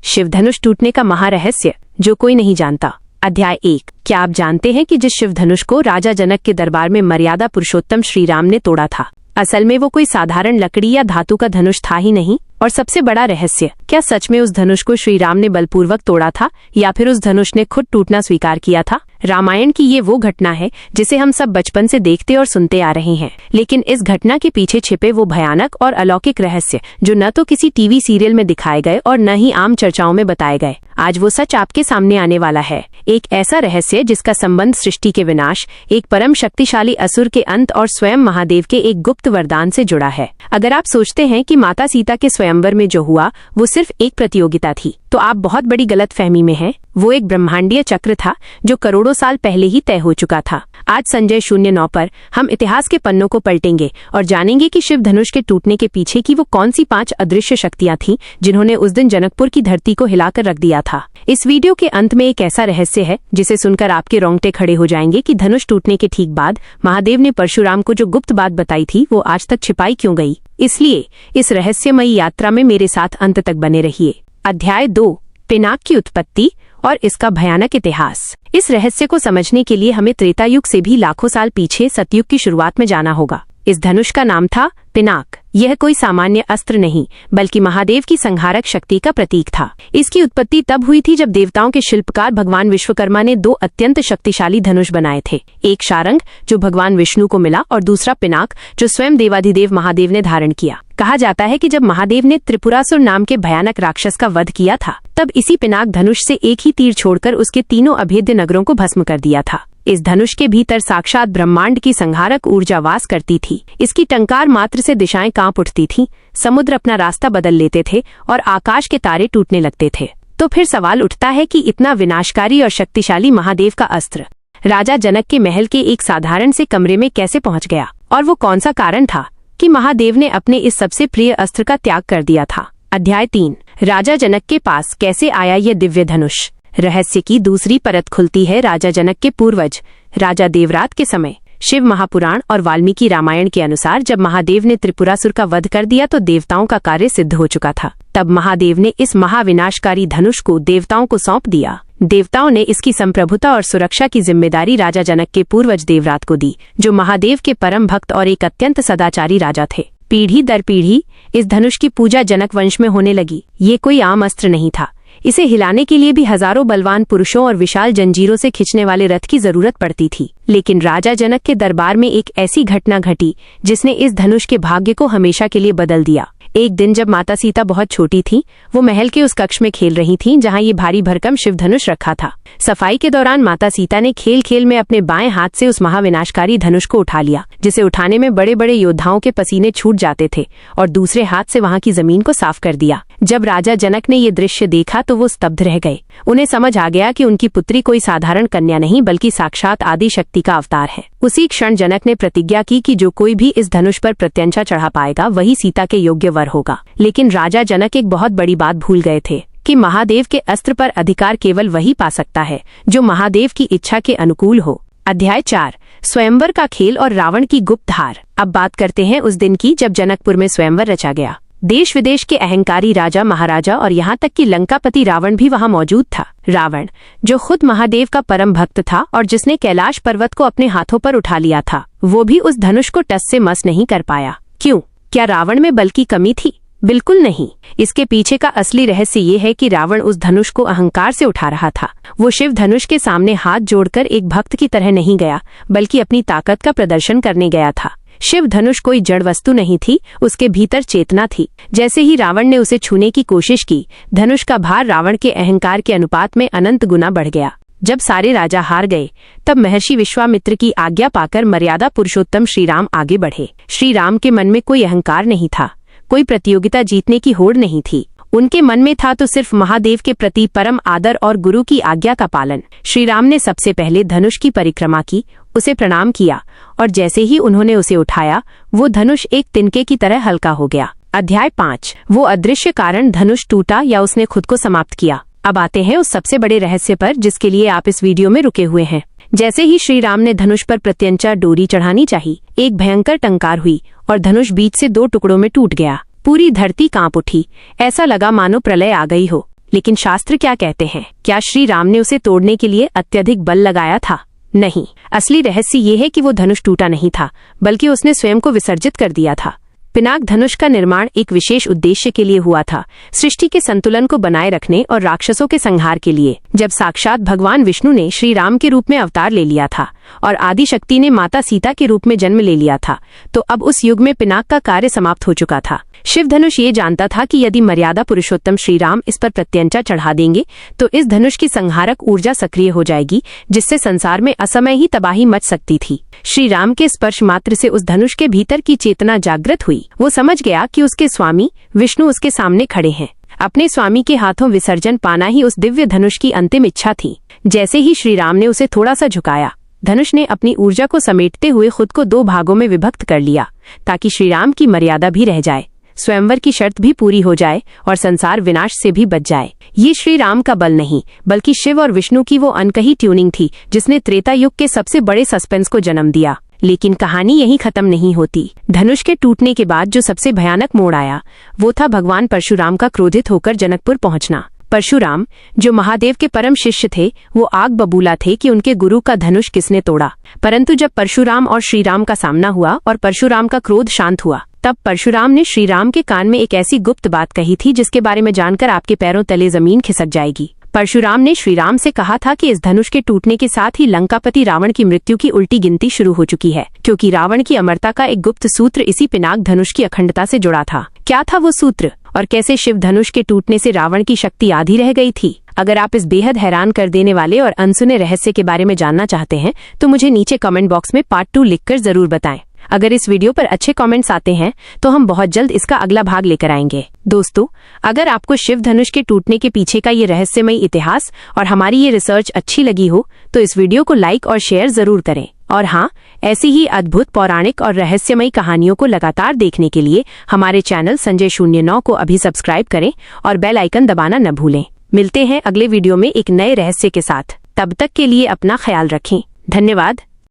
शिवधनुष टूटने का महारहस्य जो कोई नहीं जानता। अध्याय 1। क्या आप जानते हैं कि जिस शिवधनुष को राजा जनक के दरबार में मर्यादा पुरुषोत्तम श्री राम ने तोड़ा था, असल में वो कोई साधारण लकड़ी या धातु का धनुष था ही नहीं। और सबसे बड़ा रहस्य, क्या सच में उस धनुष को श्री राम ने बलपूर्वक तोड़ा था या फिर उस धनुष ने खुद टूटना स्वीकार किया था? रामायण की ये वो घटना है जिसे हम सब बचपन से देखते और सुनते आ रहे हैं, लेकिन इस घटना के पीछे छिपे वो भयानक और अलौकिक रहस्य जो न तो किसी टीवी सीरियल में दिखाए गए और न ही आम चर्चाओं में बताए गए, आज वो सच आपके सामने आने वाला है। एक ऐसा रहस्य जिसका संबंध सृष्टि के विनाश, एक परम शक्तिशाली असुर के अंत और स्वयं महादेव के एक गुप्त वरदान से जुड़ा है। अगर आप सोचते हैं कि माता सीता के स्वयंवर में जो हुआ वो सिर्फ एक प्रतियोगिता थी, तो आप बहुत बड़ी गलतफहमी में हैं। वो एक ब्रह्मांडीय चक्र था जो करोड़ों साल पहले ही तय हो चुका था। आज संजय 09 पर हम इतिहास के पन्नों को पलटेंगे और जानेंगे कि शिव धनुष के टूटने के पीछे की वो कौन सी 5 अदृश्य शक्तियां थीं जिन्होंने उस दिन जनकपुर की धरती को हिलाकर रख दिया था। इस वीडियो के अंत में एक ऐसा रहस्य है जिसे सुनकर आपके रोंगटे खड़े हो जाएंगे कि धनुष टूटने के ठीक बाद महादेव ने परशुराम को जो गुप्त बात बताई थी वो आज तक छिपाई क्यों गई। इसलिए इस रहस्यमयी यात्रा में मेरे साथ अंत तक बने रहिए। अध्याय 2। पिनाक की उत्पत्ति और इसका भयानक इतिहास। इस रहस्य को समझने के लिए हमें त्रेता युग से भी लाखों साल पीछे सतयुग की शुरुआत में जाना होगा। इस धनुष का नाम था पिनाक। यह कोई सामान्य अस्त्र नहीं बल्कि महादेव की संहारक शक्ति का प्रतीक था। इसकी उत्पत्ति तब हुई थी जब देवताओं के शिल्पकार भगवान विश्वकर्मा ने 2 अत्यंत शक्तिशाली धनुष बनाए थे, एक शारंग जो भगवान विष्णु को मिला और दूसरा पिनाक जो स्वयं देवाधिदेव महादेव ने धारण किया। कहा जाता है कि जब महादेव ने त्रिपुरासुर नाम के भयानक राक्षस का वध किया था, तब इसी पिनाक धनुष से एक ही तीर छोड़कर उसके 3 अभेद्य नगरों को भस्म कर दिया था। इस धनुष के भीतर साक्षात ब्रह्मांड की संहारक ऊर्जा वास करती थी। इसकी टंकार मात्र से दिशाएं कांप उठती थीं, समुद्र अपना रास्ता बदल लेते थे और आकाश के तारे टूटने लगते थे। तो फिर सवाल उठता है कि इतना विनाशकारी और शक्तिशाली महादेव का अस्त्र राजा जनक के महल के एक साधारण से कमरे में कैसे पहुंच गया, और वो कौन सा कारण था कि महादेव ने अपने इस सबसे प्रिय अस्त्र का त्याग कर दिया था। अध्याय 3। राजा जनक के पास कैसे आया यह दिव्य धनुष। रहस्य की दूसरी परत खुलती है राजा जनक के पूर्वज राजा देवरात के समय। शिव महापुराण और वाल्मीकि रामायण के अनुसार जब महादेव ने त्रिपुरासुर का वध कर दिया तो देवताओं का कार्य सिद्ध हो चुका था। तब महादेव ने इस महाविनाशकारी धनुष को देवताओं को सौंप दिया। देवताओं ने इसकी संप्रभुता और सुरक्षा की जिम्मेदारी राजा जनक के पूर्वज देवरात को दी, जो महादेव के परम भक्त और एक अत्यंत सदाचारी राजा थे। पीढ़ी दर पीढ़ी इस धनुष की पूजा जनक वंश में होने लगी। ये कोई आम अस्त्र नहीं था। इसे हिलाने के लिए भी हजारों बलवान पुरुषों और विशाल जंजीरों से खींचने वाले रथ की जरूरत पड़ती थी। लेकिन राजा जनक के दरबार में एक ऐसी घटना घटी जिसने इस धनुष के भाग्य को हमेशा के लिए बदल दिया। एक दिन जब माता सीता बहुत छोटी थी, वो महल के उस कक्ष में खेल रही थीं जहां ये भारी भरकम शिव धनुष रखा था। सफाई के दौरान माता सीता ने खेल खेल में अपने बाएं हाथ से उस महाविनाशकारी धनुष को उठा लिया, जिसे उठाने में बड़े बड़े योद्धाओं के पसीने छूट जाते थे, और दूसरे हाथ से वहां की जमीन को साफ कर दिया। जब राजा जनक ने ये दृश्य देखा तो वो स्तब्ध रह गए। उन्हें समझ आ गया कि उनकी पुत्री कोई साधारण कन्या नहीं बल्कि साक्षात आदि शक्ति का अवतार है। उसी क्षण जनक ने प्रतिज्ञा की कि जो कोई भी इस धनुष पर प्रत्यंचा चढ़ा पाएगा वही सीता के योग्य वर होगा। लेकिन राजा जनक एक बहुत बड़ी बात भूल गए थे कि महादेव के अस्त्र पर अधिकार केवल वही पा सकता है जो महादेव की इच्छा के अनुकूल हो। अध्याय 4। स्वयंवर का खेल और रावण की गुप्त हार। अब बात करते हैं उस दिन की जब जनकपुर में स्वयंवर रचा गया। देश विदेश के अहंकारी राजा महाराजा और यहाँ तक कि लंकापति रावण भी वहाँ मौजूद था। रावण जो खुद महादेव का परम भक्त था और जिसने कैलाश पर्वत को अपने हाथों पर उठा लिया था, वो भी उस धनुष को टस से मस नहीं कर पाया। क्यों? क्या रावण में बल की कमी थी? बिल्कुल नहीं। इसके पीछे का असली रहस्य ये है कि रावण उस धनुष को अहंकार से उठा रहा था। वो शिव धनुष के सामने हाथ जोड़कर एक भक्त की तरह नहीं गया, बल्कि अपनी ताकत का प्रदर्शन करने गया था। शिव धनुष कोई जड़ वस्तु नहीं थी, उसके भीतर चेतना थी। जैसे ही रावण ने उसे छूने की कोशिश की, धनुष का भार रावण के अहंकार के अनुपात में अनंत गुना बढ़ गया। जब सारे राजा हार गए, तब महर्षि विश्वामित्र की आज्ञा पाकर मर्यादा पुरुषोत्तम श्री राम आगे बढ़े। श्री राम के मन में कोई अहंकार नहीं था, कोई प्रतियोगिता जीतने की होड़ नहीं थी। उनके मन में था तो सिर्फ महादेव के प्रति परम आदर और गुरु की आज्ञा का पालन। श्री राम ने सबसे पहले धनुष की परिक्रमा की, उसे प्रणाम किया, और जैसे ही उन्होंने उसे उठाया, वो धनुष एक तिनके की तरह हल्का हो गया। अध्याय 5। वो अदृश्य कारण धनुष टूटा या उसने खुद को समाप्त किया। अब आते हैं उस सबसे बड़े रहस्य पर जिसके लिए आप इस वीडियो में रुके हुए हैं। जैसे ही श्री राम ने धनुष पर प्रत्यंचा डोरी चढ़ानी चाहिए, एक भयंकर टंकार हुई और धनुष बीच से 2 टुकड़ों में टूट गया। पूरी धरती कांप उठी। ऐसा लगा मानो प्रलय आ गई हो। लेकिन शास्त्र क्या कहते हैं? क्या श्री राम ने उसे तोड़ने के लिए अत्यधिक बल लगाया था? नहीं। असली रहस्य ये है कि वो धनुष टूटा नहीं था, बल्कि उसने स्वयं को विसर्जित कर दिया था। पिनाक धनुष का निर्माण एक विशेष उद्देश्य के लिए हुआ था, सृष्टि के संतुलन को बनाए रखने और राक्षसों के संहार के लिए। जब साक्षात भगवान विष्णु ने श्री राम के रूप में अवतार ले लिया था और आदि शक्ति ने माता सीता के रूप में जन्म ले लिया था, तो अब उस युग में पिनाक का कार्य समाप्त हो चुका था। शिव धनुष ये जानता था कि यदि मर्यादा पुरुषोत्तम श्री राम इस पर प्रत्यंचा चढ़ा देंगे तो इस धनुष की संहारक ऊर्जा सक्रिय हो जाएगी, जिससे संसार में असमय ही तबाही मच सकती थी। श्री राम के स्पर्श मात्र से उस धनुष के भीतर की चेतना जागृत हुई। वो समझ गया कि उसके स्वामी विष्णु उसके सामने खड़े हैं। अपने स्वामी के हाथों विसर्जन पाना ही उस दिव्य धनुष की अंतिम इच्छा थी। जैसे ही श्री राम ने उसे थोड़ा सा झुकाया, धनुष ने अपनी ऊर्जा को समेटते हुए खुद को 2 भागों में विभक्त कर लिया, ताकि श्री राम की मर्यादा भी रह जाए, स्वयंवर की शर्त भी पूरी हो जाए और संसार विनाश से भी बच जाए। ये श्री राम का बल नहीं, बल्कि शिव और विष्णु की वो अनकही ट्यूनिंग थी, जिसने त्रेता युग के सबसे बड़े सस्पेंस को जन्म दिया। लेकिन कहानी यहीं खत्म नहीं होती। धनुष के टूटने के बाद जो सबसे भयानक मोड़ आया, वो था भगवान परशुराम का क्रोधित होकर जनकपुर पहुंचना। परशुराम, जो महादेव के परम शिष्य थे, वो आग बबूला थे कि उनके गुरु का धनुष किसने तोड़ा। परंतु जब परशुराम और श्रीराम का सामना हुआ और परशुराम का क्रोध शांत हुआ, तब परशुराम ने श्रीराम के कान में एक ऐसी गुप्त बात कही थी जिसके बारे में जानकर आपके पैरों तले जमीन खिसक जाएगी। परशुराम ने श्रीराम से कहा था कि इस धनुष के टूटने के साथ ही लंकापति रावण की मृत्यु की उल्टी गिनती शुरू हो चुकी है, क्योंकि रावण की अमरता का एक गुप्त सूत्र इसी पिनाक धनुष की अखंडता से जुड़ा था। क्या था वो सूत्र, और कैसे शिव धनुष के टूटने से रावण की शक्ति आधी रह गई थी? अगर आप इस बेहद हैरान कर देने वाले और अनसुने रहस्य के बारे में जानना चाहते हैं तो मुझे नीचे कमेंट बॉक्स में पार्ट 2 लिखकर जरूर बताएं। अगर इस वीडियो पर अच्छे कमेंट्स आते हैं तो हम बहुत जल्द इसका अगला भाग लेकर आएंगे। दोस्तों, अगर आपको शिव धनुष के टूटने के पीछे का ये रहस्यमय इतिहास और हमारी ये रिसर्च अच्छी लगी हो तो इस वीडियो को लाइक और शेयर जरूर करें। और हाँ, ऐसी ही अद्भुत पौराणिक और रहस्यमयी कहानियों को लगातार देखने के लिए हमारे चैनल संजय 09 को अभी सब्सक्राइब करें और बेल आइकन दबाना न भूलें। मिलते हैं अगले वीडियो में एक नए रहस्य के साथ। तब तक के लिए अपना ख्याल रखें। धन्यवाद।